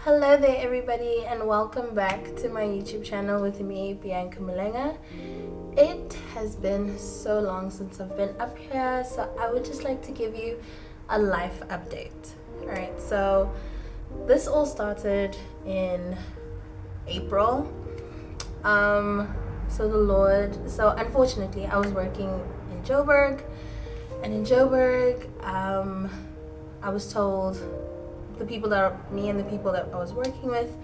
Hello there everybody and welcome back to my YouTube channel with me, Bianca Mulenga. It has been so long since I've been up here, so I would just like to give you a life update. Alright, so this all started in April. So unfortunately I was working in Joburg, and in Joburg I was told, me and the people that I was working with,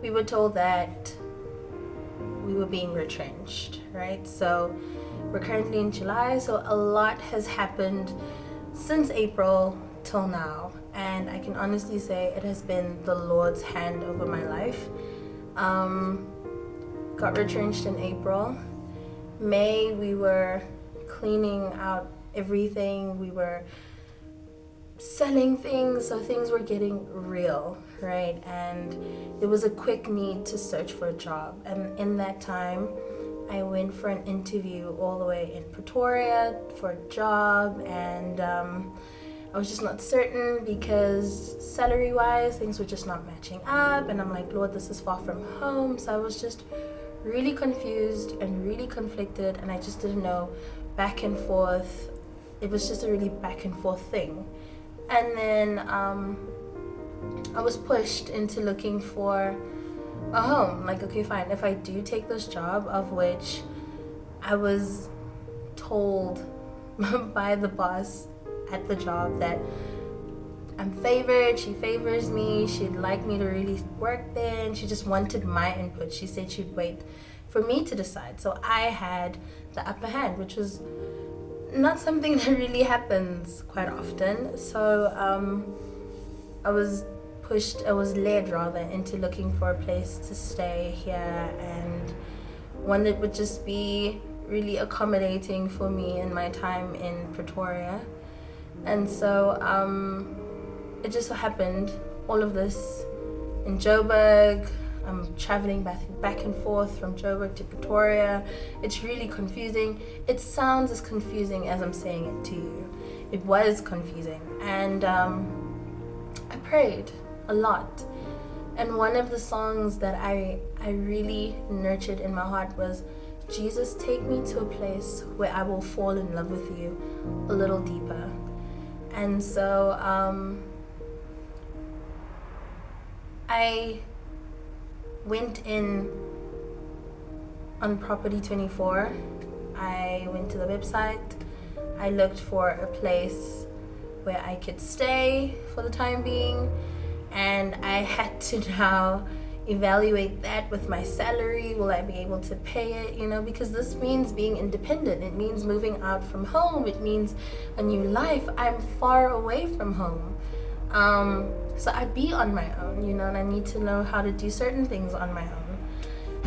we were told that we were being retrenched, right? So we're currently in July, so a lot has happened since April till now, and I can honestly say it has been the Lord's hand over my life. Got retrenched in April. May, we were cleaning out everything, we were selling things, so things were getting real, right? And there was a quick need to search for a job, and in that time I went for an interview all the way in Pretoria for a job, and I was just not certain because salary wise things were just not matching up, and I'm like, Lord, this is far from home. So I was just really confused and really conflicted, and I just didn't know, back and forth. It was just a really back and forth thing. And then I was pushed into looking for a home. Like, okay, fine, if I do take this job, of which I was told by the boss at the job that I'm favored, she favors me, she'd like me to really work there, and she just wanted my input. She said she'd wait for me to decide. So I had the upper hand, which was not something that really happens quite often. So I was led rather into looking for a place to stay here, and one that would just be really accommodating for me in my time in Pretoria. And so it just so happened, all of this in Joburg. I'm traveling back and forth from Joburg to Pretoria. It's really confusing. It sounds as confusing as I'm saying it to you. It was confusing, and I prayed a lot. And one of the songs that I really nurtured in my heart was, Jesus, take me to a place where I will fall in love with you a little deeper. And so I went in on Property 24. I went to the website. I looked for a place where I could stay for the time being, and I had to now evaluate that with my salary. Will I be able to pay it? Because this means being independent. It means moving out from home. It means a new life. I'm far away from home. So I'd be on my own, and I need to know how to do certain things on my own.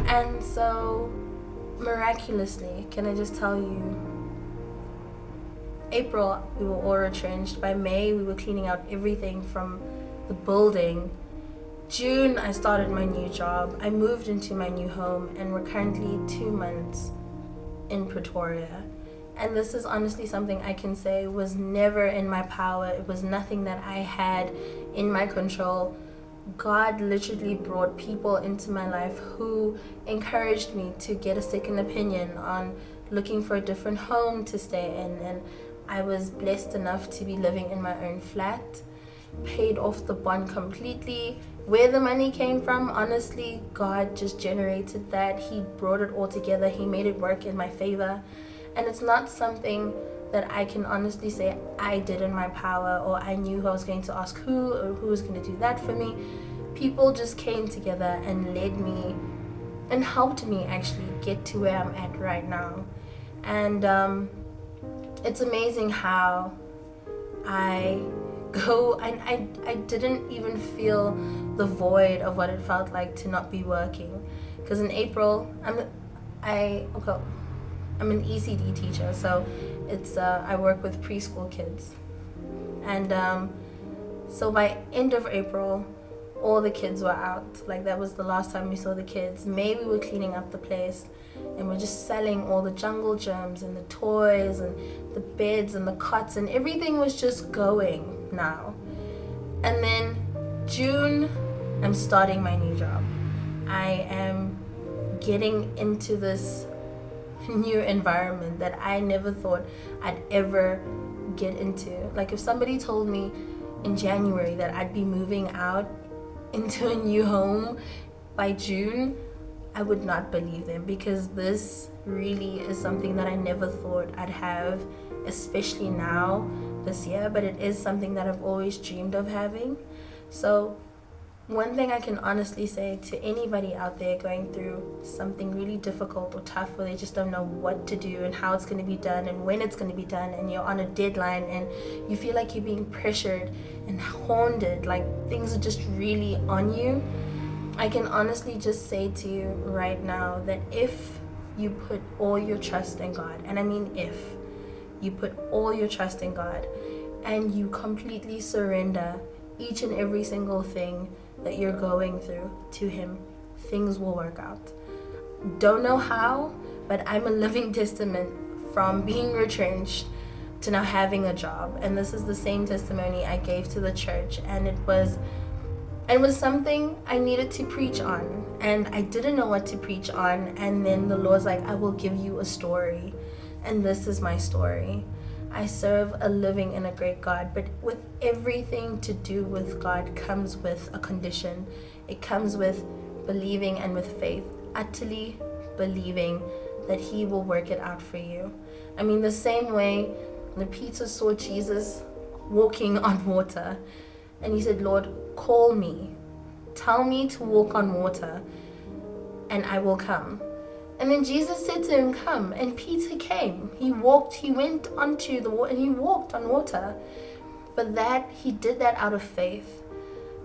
And so miraculously, can I just tell you, April, we were all retrenched. By May, we were cleaning out everything from the building. June, I started my new job. I moved into my new home, and we're currently 2 months in Pretoria. And this is honestly something I can say was never in my power. It was nothing that I had in my control. God literally brought people into my life who encouraged me to get a second opinion on looking for a different home to stay in. And I was blessed enough to be living in my own flat, paid off the bond completely. Where the money came from, honestly, God just generated that. He brought it all together. He made it work in my favor. And it's not something that I can honestly say I did in my power, or I knew who I was going to ask who, or who was going to do that for me. People just came together and led me and helped me actually get to where I'm at right now. And it's amazing how I go, and I didn't even feel the void of what it felt like to not be working. Because in April, I'm an ECD teacher, so it's I work with preschool kids, and so by end of April, all the kids were out. Like, that was the last time we saw the kids. May, we were cleaning up the place, and we're just selling all the jungle germs and the toys and the beds and the cots, and everything was just going now. And then June, I'm starting my new job. I am getting into this new environment that I never thought I'd ever get into. Like, if somebody told me in January that I'd be moving out into a new home by June, I would not believe them, because this really is something that I never thought I'd have, especially now this year, but it is something that I've always dreamed of having. So one thing I can honestly say to anybody out there going through something really difficult or tough, where they just don't know what to do and how it's going to be done and when it's going to be done, and you're on a deadline and you feel like you're being pressured and haunted, like things are just really on you, I can honestly just say to you right now that if you put all your trust in God, and I mean if you put all your trust in God and you completely surrender each and every single thing that you're going through to Him, things will work out. Don't know how, but I'm a living testament from being retrenched to now having a job. And this is the same testimony I gave to the church, and it was something I needed to preach on, and I didn't know what to preach on, and then the Lord's like, I will give you a story, and this is my story. I serve a living and a great God, but with everything to do with God comes with a condition. It comes with believing and with faith, utterly believing that He will work it out for you. I mean, the same way when Peter saw Jesus walking on water, and he said, Lord, call me, tell me to walk on water, and I will come. And then Jesus said to him, come. And Peter came. He went onto the water, and he walked on water. But he did that out of faith.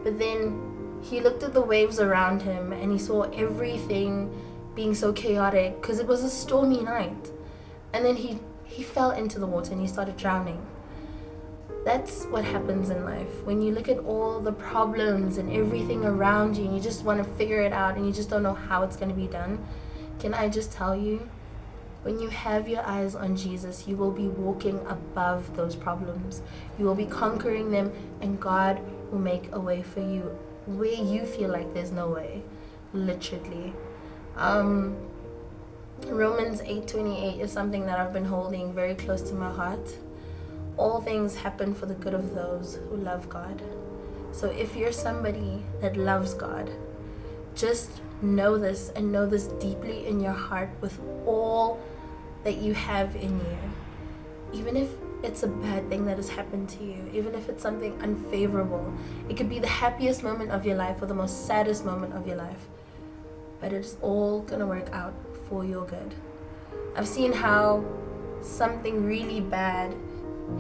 But then he looked at the waves around him, and he saw everything being so chaotic because it was a stormy night. And then he fell into the water and he started drowning. That's what happens in life. When you look at all the problems and everything around you, and you just want to figure it out, and you just don't know how it's going to be done, can I just tell you, when you have your eyes on Jesus, you will be walking above those problems. You will be conquering them, and God will make a way for you where you feel like there's no way, literally. Romans 8:28 is something that I've been holding very close to my heart. All things happen for the good of those who love God. So if you're somebody that loves God, just know this, and know this deeply in your heart with all that you have in you. Even if it's a bad thing that has happened to you, even if it's something unfavorable, it could be the happiest moment of your life or the most saddest moment of your life, but it's all gonna work out for your good. I've seen how something really bad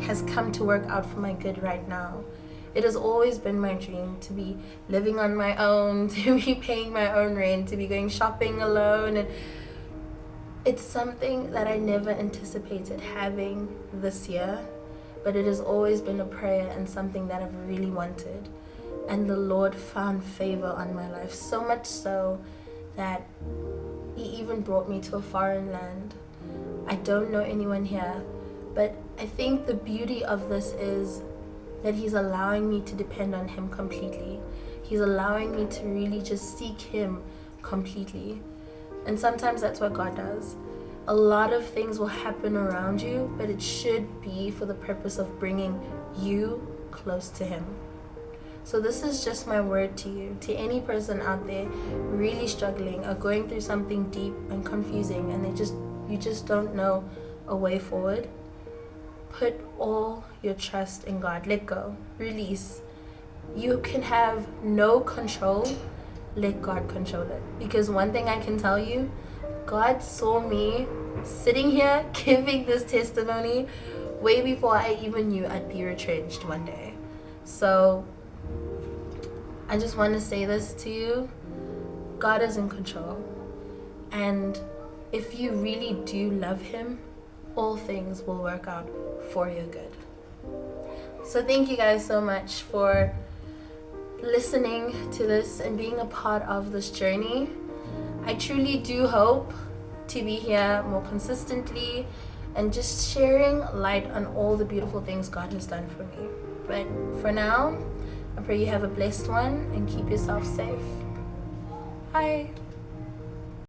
has come to work out for my good right now. It has always been my dream to be living on my own, to be paying my own rent, to be going shopping alone. And it's something that I never anticipated having this year, but it has always been a prayer and something that I've really wanted. And the Lord found favor on my life, so much so that He even brought me to a foreign land. I don't know anyone here, but I think the beauty of this is that He's allowing me to depend on Him completely. He's allowing me to really just seek Him completely. And sometimes that's what God does. A lot of things will happen around you, but it should be for the purpose of bringing you close to Him. So this is just my word to you, to any person out there really struggling or going through something deep and confusing, and you just don't know a way forward. Put all your trust in God. Let go. Release. You can have no control. Let God control it. Because one thing I can tell you, God saw me sitting here giving this testimony way before I even knew I'd be retrenched one day. So I just want to say this to you. God is in control. And if you really do love Him, all things will work out for your good. So thank you guys so much for listening to this and being a part of this journey. I truly do hope to be here more consistently and just sharing light on all the beautiful things God has done for me. But for now, I pray you have a blessed one and keep yourself safe. Bye.